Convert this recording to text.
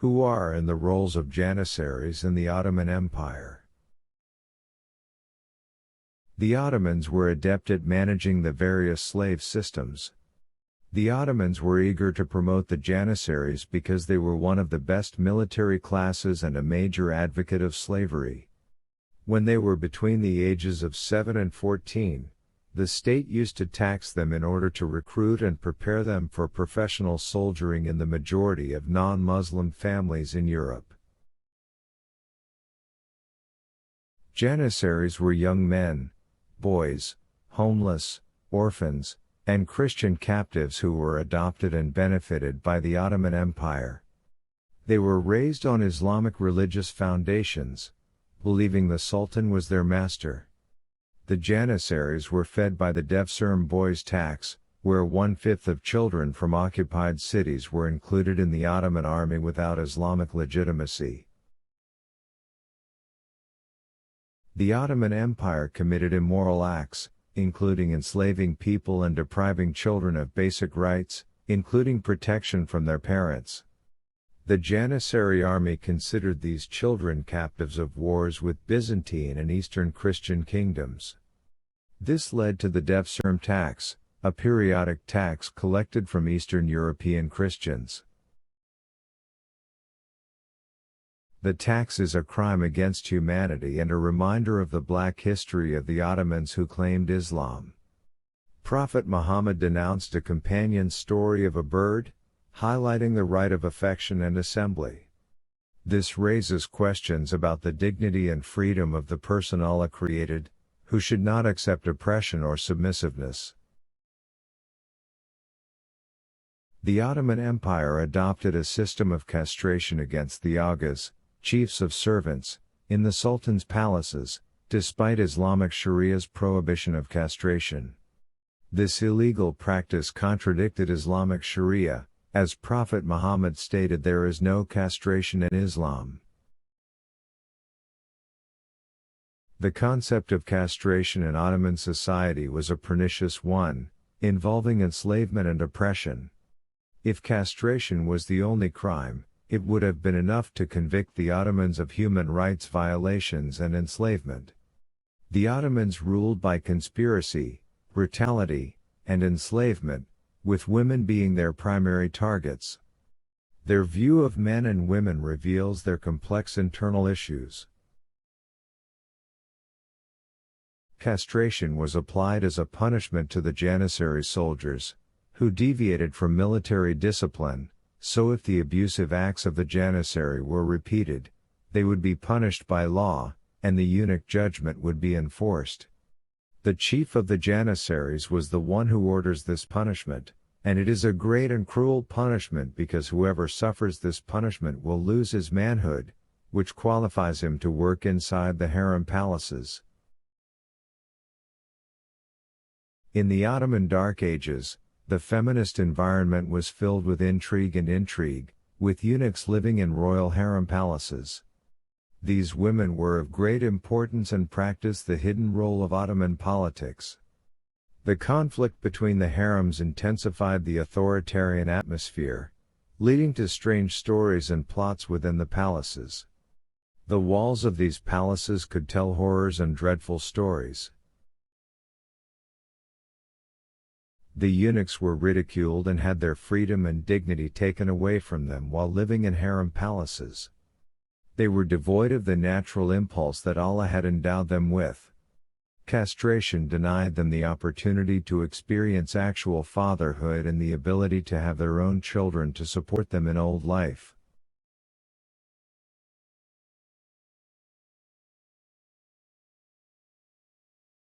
Who are in the roles of Janissaries in the Ottoman Empire? The Ottomans were adept at managing the various slave systems. The Ottomans were eager to promote the Janissaries because they were one of the best military classes and a major advocate of slavery. When they were between the ages of 7 and 14, the state used to tax them in order to recruit and prepare them for professional soldiering in the majority of non-Muslim families in Europe. Janissaries were young men, boys, homeless, orphans, and Christian captives who were adopted and benefited by the Ottoman Empire. They were raised on Islamic religious foundations, believing the Sultan was their master. The Janissaries were fed by the Devshirme boys' tax, where 1/5 of children from occupied cities were included in the Ottoman army without Islamic legitimacy. The Ottoman Empire committed immoral acts, including enslaving people and depriving children of basic rights, including protection from their parents. The Janissary army considered these children captives of wars with Byzantine and Eastern Christian kingdoms. This led to the Devshirme tax, a periodic tax collected from Eastern European Christians. The tax is a crime against humanity and a reminder of the black history of the Ottomans who claimed Islam. Prophet Muhammad denounced a companion story of a bird, highlighting the right of affection and assembly. This raises questions about the dignity and freedom of the person Allah created, who should not accept oppression or submissiveness. The Ottoman Empire adopted a system of castration against the Aghas, chiefs of servants, in the Sultan's palaces, despite Islamic Sharia's prohibition of castration. This illegal practice contradicted Islamic Sharia, as Prophet Muhammad stated there is no castration in Islam. The concept of castration in Ottoman society was a pernicious one, involving enslavement and oppression. If castration was the only crime, it would have been enough to convict the Ottomans of human rights violations and enslavement. The Ottomans ruled by conspiracy, brutality, and enslavement, with women being their primary targets. Their view of men and women reveals their complex internal issues. Castration was applied as a punishment to the Janissary soldiers, who deviated from military discipline, so if the abusive acts of the Janissary were repeated, they would be punished by law, and the eunuch judgment would be enforced. The chief of the Janissaries was the one who orders this punishment, and it is a great and cruel punishment because whoever suffers this punishment will lose his manhood, which qualifies him to work inside the harem palaces. In the Ottoman Dark Ages, the feminist environment was filled with intrigue, with eunuchs living in royal harem palaces. These women were of great importance and practiced the hidden role of Ottoman politics. The conflict between the harems intensified the authoritarian atmosphere, leading to strange stories and plots within the palaces. The walls of these palaces could tell horrors and dreadful stories. The eunuchs were ridiculed and had their freedom and dignity taken away from them while living in harem palaces. They were devoid of the natural impulse that Allah had endowed them with. Castration denied them the opportunity to experience actual fatherhood and the ability to have their own children to support them in old life.